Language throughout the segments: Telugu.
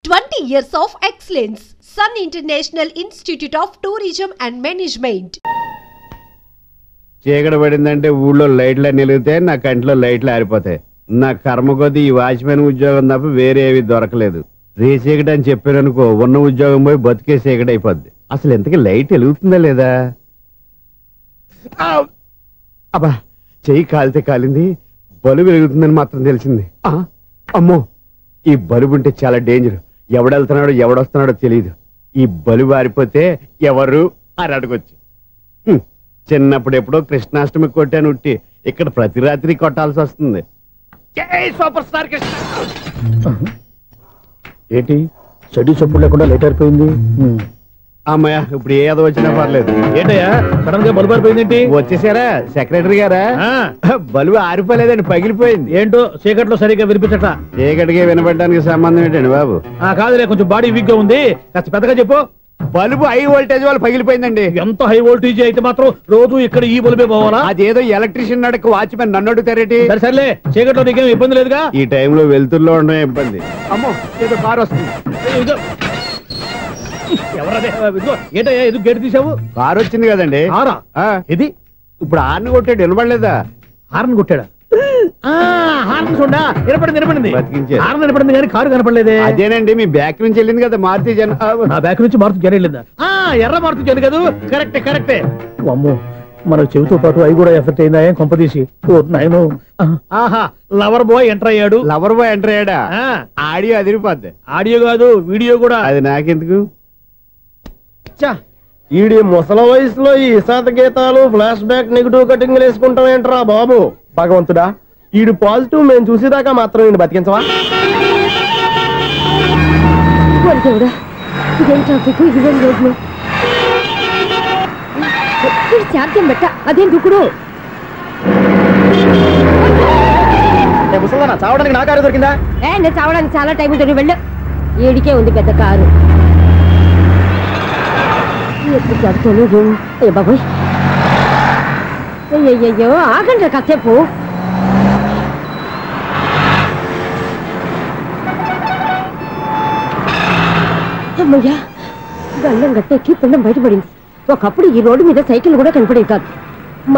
20 years of excellence. Sun International Institute of Tourism and Management. చీకటి పడిందంటే ఊళ్ళో లైట్లు అన్ని వెలుగుతాయి, నా కంటిలో లైట్లు ఆరిపోతాయి. నా కర్మ కొద్దీ ఈ వాచ్మెన్ ఉద్యోగం తప్ప వేరే ఏవి దొరకలేదు. రేచీకటి అని చెప్పారనుకో, ఉన్న ఉద్యోగం పోయి బతికే చీకటి అయిపోద్ది. అసలు ఎంతకీ లైట్ వెలుగుతుందా లేదా? అబ్బా, చెయ్యి కాలితే కాలింది, బలుబు వెలుగుతుందని మాత్రం తెలిసింది. అమ్మో, ఈ బలుబు ఉంటే చాలా డేంజర్. ఎవడెళ్తున్నాడో ఎవడొస్తున్నాడో తెలియదు. ఈ బలుబు ఆరిపోతే ఎవరు అని అడగొచ్చు. చిన్నప్పుడు ఎప్పుడో కృష్ణాష్టమి కొట్టాను ఉట్టి, ఇక్కడ ప్రతి రాత్రి కొట్టాల్సి వస్తుంది. Super star Krishna. ఏంటి చెడు చప్పుడు లేకుండా లేట్ అయిపోయింది? అమ్మయ్య, ఇప్పుడు ఏదో వచ్చినా పర్లేదు. ఏంటయ్యా సడన్ గా బలుబు ఆరిపోయింది? వచ్చేసారా సెక్రటరీ గారా? బలుబు ఆరిపోలేదండి, పగిలిపోయింది. ఏంటో చీకట్లో సరిగ్గా వినిపించట. చీకటిగా వినపడడానికి సంబంధం ఏంటండి బాబు? కాదులే, కొంచెం బాడీ వీక్ గా ఉంది, కాస్త పెద్దగా చెప్పు. బల్బు హై వోల్టేజ్ వాళ్ళు పగిలిపోయిందండి. ఎంత హై వోల్టేజ్ అయితే మాత్రం రోజు ఇక్కడ ఈ బల్బే పోవాలా? అదేదో ఎలక్ట్రీషియన్ అడగ వాచ్మెన్ నన్ను అడుగుతారేటి? సర్లే, చీకట్లో నీకేం ఇబ్బంది లేదుగా? ఈ టైంలో వెళ్తుల్లో ఉండడం ఇబ్బంది. అమ్మో, ఏదో కారు వస్తుంది. ఎవరదే? ఏంటయ్యా ఎదుగు గేటు తీసావు? కారు వచ్చింది కదండి. ఇది ఇప్పుడు హార్న్ కొట్టాడు, వినపడలేదా? హార్న్ కొట్టాడా? హార్న్ చూడా వినపడింది. హార్న్ వినపడింది కానీ కారు కనపడలేదే. అదేనండి, మీ బ్యాక్ నుంచి వెళ్ళింది కదా మారుతి జన్. నా బ్యాక్ నుంచి మారుతి జన్ వెళ్ళిందా? ఎర్ర మారుతి జన్ కదా. కరెక్టే. అమ్మో, మన చెవితో పాటు అవి కూడా ఎఫెక్ట్ అయిందా? ఏం కొంపదీసి నాయను. లవర్ బాయ్ ఎంటర్ అయ్యాడు. లవర్ బాయ్ ఎంటర్ అయ్యాడా? ఆడియో అదిరిపోద్ది. ఆడియో కాదు, వీడియో కూడా. అది నాకెందుకు? ఈడి ముసల వయసులో ఈ ఇసాత గీతాలు, ఫ్లాష్ బ్యాక్, నెగిటివ్ కటింగ్ వేసుకుంటాం ఏంట్రా బాబు? భగవంతుడా, ఈడు పాజిటివ్ మేము చూసేదాకా మాత్రం ఈయన బతికించవా? అదేం దుక్కుడు ముసలనా చావడానికి నా కారు దొరికిందా? నేను చావడానికి చాలా టైం ఉంటుంది, వెళ్ళు. ఏడికే ఉంది పెద్ద కారు. ఎప్పుడు చదువుతూ బాబోయ్, అయ్యయ్యో ఆగండి కాసేపు. అమ్మయ్యా, గల్లం గట్టెక్కి పిండం బయటపడింది. ఒకప్పుడు ఈ రోడ్డు మీద సైకిల్ కూడా కనపడేది కాదు.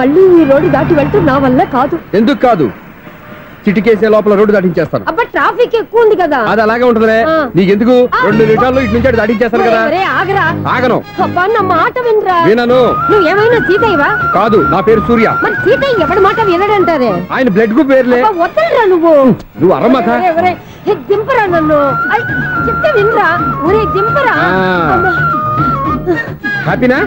మళ్ళీ ఈ రోడ్డు దాటి వెళ్తే నా వల్ల కాదు. ఎందుకు కాదు? చిటికేసే లోపల రోడ్డు దాటించేస్తాను. అబ్బా, ట్రాఫిక్ ఎక్కువ ఉంది కదా. అది అలాగే ఉంటుందిలే. నీకెందుకు? 2 నిమిషాల్లో ఇటు నుంచి దాటించేస్తాను కదా. ఆగరా. ఆగను. అబ్బా, నా మాట వినరా. వినను. నువ్వు ఏమైనా సీతయ్యవా? కాదు, నా పేరు సూర్య. మరి సీతయ్య ఎవరి మాట వినడంటారే? ఆయన బ్లడ్ గ్రూప్ పేర్లే. వద్దరా నువ్వు. నువ్వు అరమాక దింపరా నన్ను. చెప్తే వినరా. ఒరే దింపరా. హ్యాపీనా?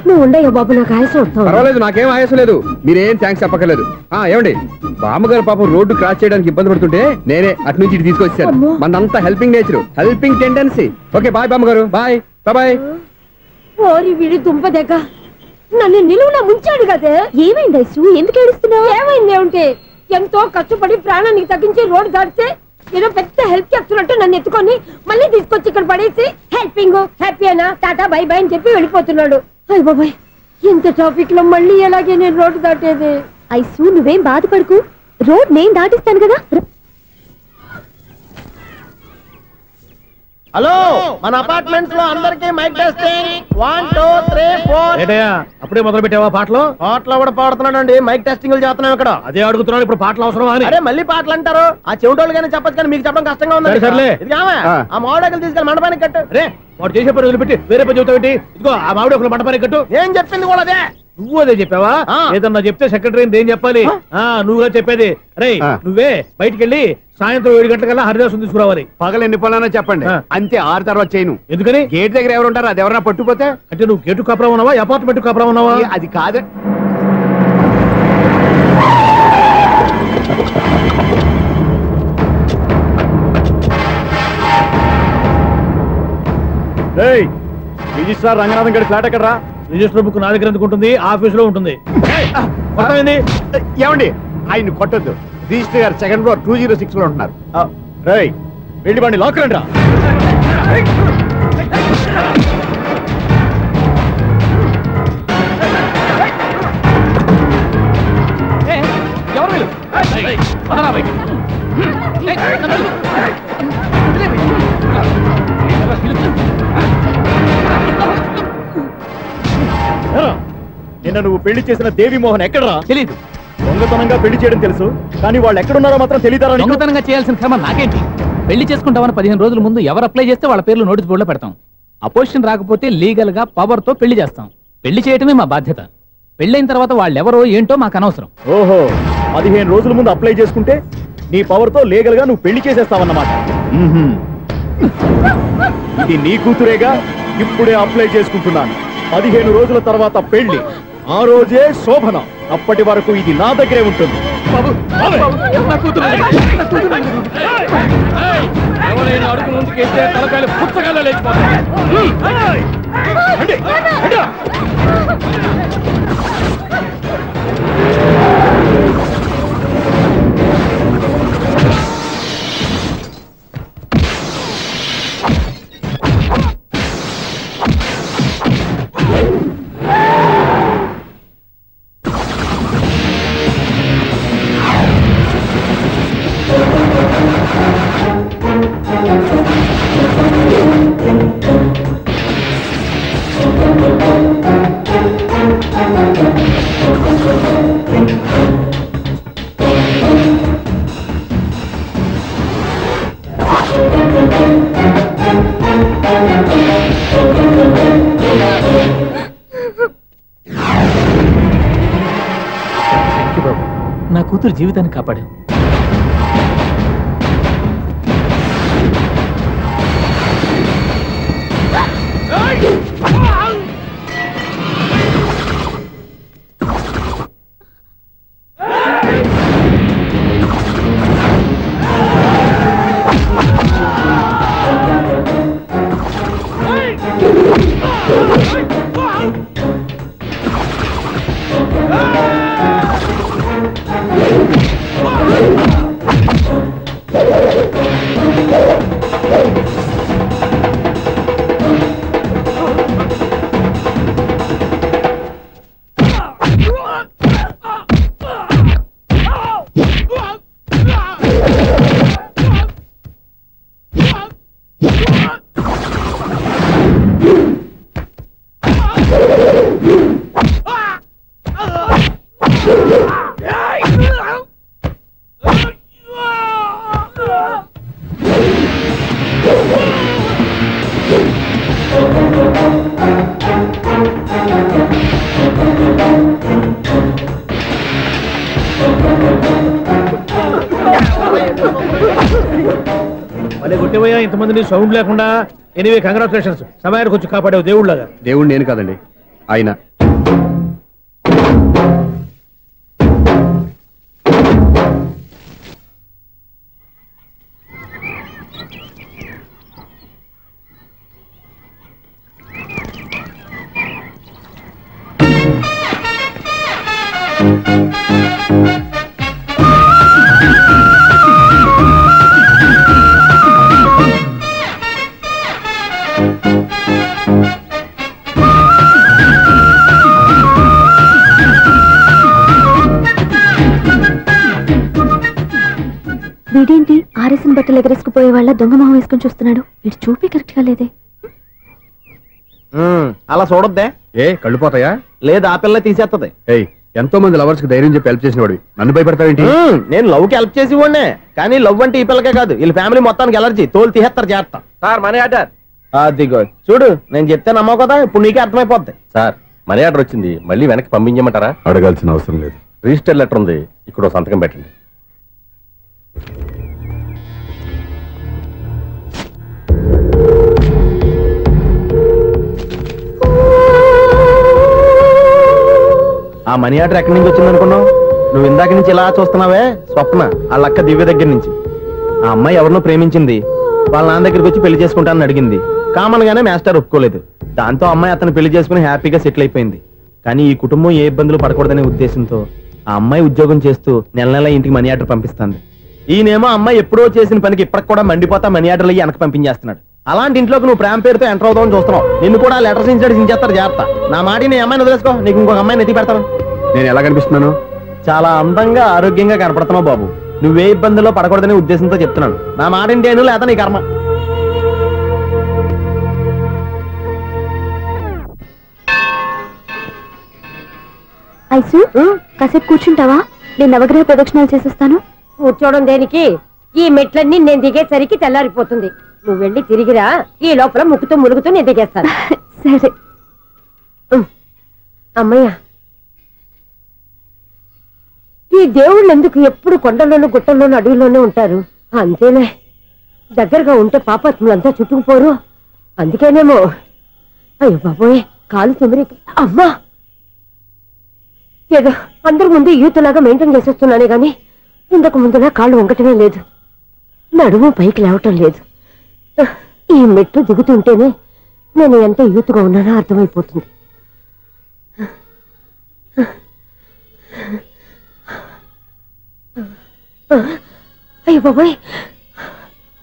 నువ్వు ఉండయ్యా బాబు, నాకు ఆయాసం వస్తావు. పర్వాలేదు, నాకేం ఆయాసం లేదు. మీరేం థ్యాంక్స్ చెప్పక్కర్లేదు. ఏమండి, బామ్మగారు పాపం రోడ్డు క్రాస్ చేయడానికి ఇబ్బంది పడుతుంటే నేనే అటు నుంచి ఇటు తీసుకొచ్చాను. మనంతా helping nature, helping tendency. Okay, bye బామ్మగారు. Bye bye. ఓరి వీడి దుంప దగ్గర నన్ను నిలువులా ముంచాడు కదే. ఏమైంది ఐసు? ఎందుకు ఏడుస్తున్నావు? ఏమైంది ఏమిటి? ఎంతో కష్టపడి ప్రాణానికి తగ్గించి రోడ్డు దాటితే ఏదో పెద్ద హెల్ప్ చేస్తున్నట్టు నన్ను ఎత్తుకొని మళ్ళీ తీసుకొచ్చి ఇక్కడ పడేసి హెల్పింగ్ హ్యాపీ అయినా టాటా బై బై అని చెప్పి వెళ్ళిపోతున్నాడు. అయ్య బాబాయ్, ఇంత ట్రాఫిక్ లో మళ్ళీ ఎలాగే నేను రోడ్డు దాటేది? ఐసు, నువ్వేం బాధపడకు, రోడ్ నేను దాటిస్తాను కదా. హలో, మన అపార్ట్మెంట్స్ లో అందరికి మైక్ టెస్టింగ్. 1 2 3 4. ఏటయ్యా, అప్పుడే మొదలు పెట్టావా పాటలు? పాటలు కూడా పాడుతున్నానండి, మైక్ టెస్టింగ్ చేస్తున్నాం ఇక్కడ. అదే అడుగుతున్నాను, ఇప్పుడు పాటలు అవసరమా అని. అరే మళ్ళీ పాటలు అంటారు. ఆ చెవిటోళ్ళు కానీ చెప్పచ్చు, కానీ మీకు చెప్పడం కష్టంగా ఉంది. సర్లే, ఆ మామిడాకులు తీసుకెళ్ళి మండపానికి కట్టు. రే, వాడు చేసే పని వదిలిపెట్టి వేరే పని చెబుతావు. ఇదిగో ఆ మామిడాకులు మండపానికి కట్టు. ఏం చెప్పింది కూడా అదే. నువ్వు అదే చెప్పావా? ఏదన్నా చెప్తే సెక్రటరీ ఏం చెప్పాలి? నువ్వుగా చెప్పేది. రే, నువ్వే బయటికి వెళ్ళి సాయంత్రం 7 గంటలకల్లా హరిదాసు తీసుకురావాలి. పగలు ఎన్ని పనులన్నా చెప్పండి, అంతే. 6 తర్వాత చేయను. ఎందుకని? గేట్ దగ్గర ఎవరు ఉంటారు, అది ఎవరన్నా పట్టుపోతే. అంటే నువ్వు గేటు కాపురం ఉన్నావా, అపార్ట్మెంట్ కాపురం ఉన్నావా? అది కాదు. రిజిస్ట్రార్ రంగనాథం గారి ఫ్లాట్ ఎక్కడరా? రిజిస్టర్ బుక్ నా దగ్గర ఎందుకు ఉంటుంది? ఆఫీస్ లో ఉంటుంది. ఏమండి, ఆయన కొట్టద్దు. రిజిస్టర్ గారు 2nd floor 206 లో ఉంటున్నారు. రేయ్, వెళ్ళి బండి లాక్ రండి రా. ఎవరు నిన్న నువ్వు పెళ్లి చేసిన దేవి మోహన్ ఎక్కడరా? తెలీదు. దొంగతనంగా పెళ్లి చేయడం తెలుసు, కానీ వాళ్ళు ఎక్కడున్నారో మాత్రం తెలియదారా? దొంగతనంగా చేయాల్సిన క్రమం నాకేంటి? పెళ్లి చేసుకుంటామని 15 రోజుల ముందు ఎవరు అప్లై చేస్తే వాళ్ళ పేర్లు నోటీస్ బోర్డులో పెడతాం. అపోజిషన్ రాకపోతే లీగల్ గా పవర్ తో పెళ్లి చేస్తాం. పెళ్లి చేయటమే మా బాధ్యత. పెళ్ళైన తర్వాత వాళ్ళెవరో ఏంటో మాకు అనవసరం. ఓహో, 15 రోజుల ముందు అప్లై చేసుకుంటే నీ పవర్ తో లీగల్ గా నువ్వు పెళ్లి చేసేస్తావన్నమాట. ఇది నీ కూతురేగా, ఇప్పుడే అప్లై చేసుకుంటున్నాను. 15 రోజుల తర్వాత పెళ్లి, ఆ రోజే శోభనం. అప్పటి వరకు ఇది నా దగ్గరే ఉంటుంది. నా కూతురు జీవితాన్ని కాపాడు. ఇంతమందిని సౌండ్ లేకుండా. Anyway, congratulations. సమయానికి వచ్చి కాపాడావు దేవుళ్ళగా. దేవుడు నేను కాదండి, ఆయన. వీడేంటి ఆర్ఎస్ఎన్ బట్టలు ఎగరేసుకుపోయే వాళ్ళ దొంగ మొహం వేసుకుని చూస్తున్నాడు? వీడు చూపి కరెక్ట్ గా లేదే. అలా చూడొద్దే. కళ్ళు పోతాయా? లేదు, ఆ పిల్ల తీసేస్తుంది. ఎంతో మంది లవర్స్ కి ధైర్యం చెప్పి హెల్ప్ చేసిన వాడు నన్ను భయపడతావేంటి? నేను లవ్ కి హెల్ప్ చేసి ఇవ్వండి, కానీ లవ్ అంటే ఈ పిల్లకే కాదు, వీళ్ళ ఫ్యామిలీ మొత్తానికి ఎలర్జీ. తోలు తీసేస్తారు. చేస్తా సార్, మనీ ఆర్డర్. అదిగో చూడు, నేను చెప్తే నమ్మవు కదా, ఇప్పుడు నీకే అర్థమైపోద్ది. సార్, మనీ ఆర్డర్ వచ్చింది, మళ్ళీ వెనక్కి పంపించమంటారా? అడగాల్సిన అవసరం లేదు. రిజిస్టర్ లెటర్ ఉంది, ఇక్కడ సంతకం పెట్టండి. ఆ మనీ ఆర్డర్ ఎక్కడి నుంచి వచ్చింది అనుకున్నావు? నువ్వు ఇందాక నుంచి ఇలా చూస్తున్నావే, స్వప్న వాళ్ళ అక్క దివ్య దగ్గర నుంచి. ఆ అమ్మాయి ఎవరినో ప్రేమించింది, వాళ్ళ నాన్న దగ్గరికి వచ్చి పెళ్లి చేసుకుంటానని అడిగింది. కామన్ గానే మాస్టర్ ఒప్పుకోలేదు. దాంతో అమ్మాయి అతను పెళ్లి చేసుకుని హ్యాపీగా సెటిల్ అయిపోయింది. కానీ ఈ కుటుంబం ఏ ఇబ్బందులు పడకూడదనే ఉద్దేశంతో ఆ అమ్మాయి ఉద్యోగం చేస్తూ నెల నెల ఇంటికి మనీ ఆర్డర్ పంపిస్తుంది. ఈయనేమో అమ్మాయి ఎప్పుడో చేసిన పనికి ఇప్పటికి కూడా మండిపోతా మనీ ఆర్డర్లు అయ్యి వెనక పంపించేస్తున్నాడు. అలాంటి ఇంట్లోకి నువ్వు ప్రేమ పేరుతో ఎంటర్ అవుదామని చూస్తున్నావు. నిన్ను కూడా లెటర్స్ ఇచ్చేస్తారు. జాగ్రత్త. నా మాట నీ అమ్మాయిని వదిలేసుకో, నీకు ఇంకొక అమ్మాయిని ఎత్తి పెడతాను. నేను ఎలా కనిపిస్తున్నాను? చాలా అందంగా ఆరోగ్యంగా కనపడుతున్నావు బాబు. నువ్వే ఇబ్బందుల్లో పడకూడదనే ఉద్దేశంతో చెప్తున్నాను. నా మాట ఇంటేను, లేదా నీ కర్మ. ఐసు కాసేపు కూర్చుంటావా? నేను నవగ్రహ ప్రదక్షిణాలు చేసేస్తాను. కూర్చోవడం దేనికి? ఈ మెట్లన్నీ నేను దిగేసరికి తెల్లారిపోతుంది. నువ్వు వెళ్ళి తిరిగిరా, ఈ లోపల ముక్కుతూ ములుగుతూ నేను దిగేస్తాను. సరే. అమ్మయ్య, ఈ దేవుళ్ళు ఎందుకు ఎప్పుడు కొండల్లోనూ గుట్టల్లోనూ అడవిలోనే ఉంటారు? అంతేలే, దగ్గరగా ఉంటే పాపాత్ములంతా చుట్టుకుపోరు. అందుకేనేమో. అయ్యో బాబోయ్, కాలు తిమిరి. అమ్మా, ఏదో అందరి ముందు యూత్లాగా మెయింటైన్ చేసేస్తున్నానే గాని ఇంతకు ముందులా కాళ్ళు వంకటమే లేదు, నడుము పైకి లేవటం లేదు. ఈ మెట్లు దిగుతుంటేనే నేను ఎంత యూత్గా ఉన్నానో అర్థమైపోతుంది. అయ్యో బాబాయ్,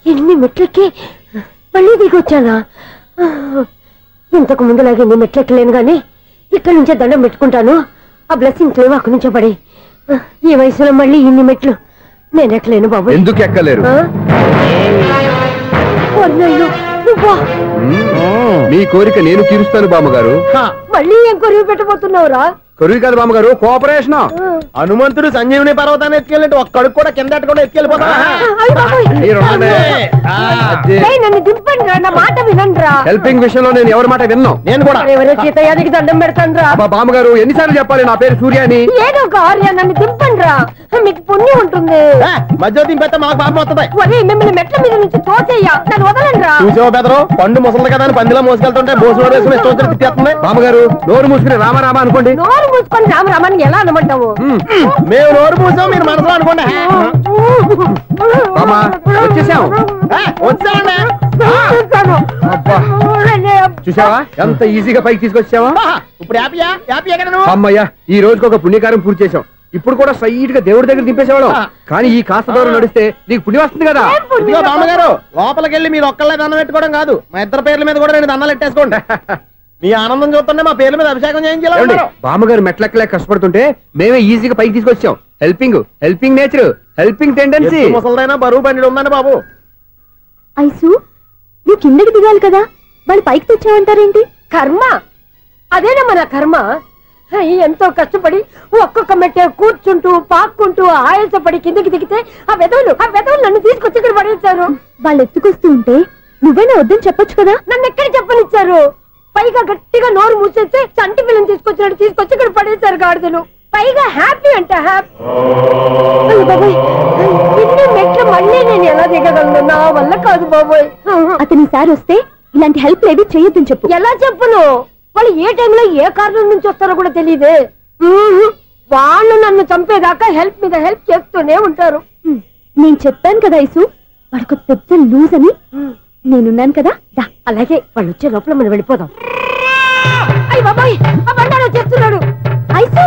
ఎన్ని మెట్లెక్కి మళ్ళీ దిగొచ్చానా? ఇంతకు ముందులాగే ఎన్ని మెట్లెక్కలేను గాని ఇక్కడి నుంచే దండం పెట్టుకుంటాను. ఆ బ్లెస్సింగ్స్ లేవు అక్కడి నుంచే పడి. ఈ వయసులో మళ్ళీ ఇన్ని మెట్లు నేను ఎక్కలేను బాబు. ఎందుకు ఎక్కలేరు? మీ కోరిక నేను తీరుస్తాను బామ్మగారు. మళ్ళీ ఏం కొరివి పెట్టబోతున్నావురా? కొరివి కాదు బామ్మగారు, కోఆపరేషన్. హనుమంతుడు సంజీవుని పర్వతాన్ని ఎత్తుకెళ్ళి ఒక్కడికి కూడా కింద కూడా ఎత్తుకెళ్ళిపోతా. నన్ను దింపండి రా, నా మాట వినండిరా. హెల్పింగ్ విషయంలో నేను ఎవరి మాట విన్నాను. నేను కూడా ఎవరే సీతయ్యానికి దండం పెడతాను రా. బామ్మగారు ఎన్నిసార్లు చెప్పాలి నా పేరు సూర్యాని? ఏదో ఒక ఆర్య, నన్ను దింపండి రా, మీకు పుణ్యం ఉంటుంది. మధ్య దింపేస్తే మాకు పాపం వస్తుంది. ఒరే, మిమ్మల్ని మెట్ల మీద నుంచి తోచేయ్యా, నన్ను వదలండి రా. చూసావా బెదరు, పండు ముసలి కదా అని పందిలో మోసుకెళ్తుంటే బోసు వేసుకుని తిట్టేస్తుంది. బామ్మగారు నోరు మూసుకుని రామారామా అనుకోండి. నోరు మూసుకొని రామరామాన్ని ఎలా అనమంటావు? మేము నోరు మూసాం, మీరు మనసులో అనుకోండి. వచ్చేసాం. వచ్చామండి. చూసావా ఎంత ఈజీగా పైకి తీసుకొచ్చావా? ఇప్పుడు హ్యాపీయా కదా నువ్వు? అమ్మయ్యా, ఈ రోజుకి ఒక పుణ్యకారం పూర్తి చేసాం. ఇప్పుడు కూడా సైట్ గా దేవుడి దగ్గర దింపేసేవాడు. కానీ ఈ కాస్త దూరం నడిస్తే నీకు పుణ్యం వస్తుంది కదా. ఇదిగో బామ్మగారు, లోపలికి వెళ్ళి మీరు ఒక్కళ్ళే దండం పెట్టుకోవడం కాదు, మా ఇద్దరు పేర్ల మీద కూడా నేను దండాలు పెట్టేసుకోండి. మీ ఆనందం చూస్తుంటే మా పేర్ల మీద అభిషేకం చేయించాలి. బామ్మగారు మెట్లెక్కలే కష్టపడుతుంటే మేమే ఈజీగా పైకి తీసుకొచ్చాం. Helping nature, helping tendency. ముసలిదైనా బరువు బండి ఉందండి బాబు. ఐసు, నువ్వు కిందకి దిగాలి కదా, వాళ్ళు పైకి తెచ్చావంటారేంటి? కర్మ అదేనమ్మా, నా కర్మ. ఎంతో కష్టపడి ఒక్కొక్క మెట్టే కూర్చుంటూ పాక్కుంటూ ఆయాసపడి కిందకి దిగితే ఆ వెధవులు నన్ను తీసుకొచ్చి ఇక్కడ పడేశారు. వాళ్ళు ఎత్తుకొస్తూ ఉంటే నువ్వేనా వద్దని చెప్పొచ్చు కదా. నన్ను ఎక్కడ చెప్పనిచ్చారు? పైగా గట్టిగా నోరు మూసేస్తే చంటి పిల్లని తీసుకొచ్చినట్టు తీసుకొచ్చి ఇక్కడ పడేశారు గాడిదలు. పైగా హ్యాపీ అంటే హ్యాపీ. ఇన్ని మెట్లు మళ్ళీ నేను ఎలా దిగగలను? నా వల్ల కాదు బాబోయ్. అతని సార్ వస్తే ఇలాంటి హెల్ప్ ఏవి చేయొద్దని చెప్పు. ఎలా చెప్పును? వాళ్ళు ఏ టైంలో ఏ కారణం నుంచి వస్తారో కూడా తెలియదే. వాళ్ళు నన్ను చంపేదాకా హెల్ప్ మీద హెల్ప్ చేస్తూనే ఉంటారు. నేను చెప్పాను కదా ఐసు, వాడికి పెద్ద లూజ్ అని. నేనున్నాను కదా. అలాగే వాళ్ళు వచ్చే లోపల మనం వెళ్ళిపోదాం. అయ్య బాబాయ్, ఆ బండారు చేస్తున్నాడు. ఐసు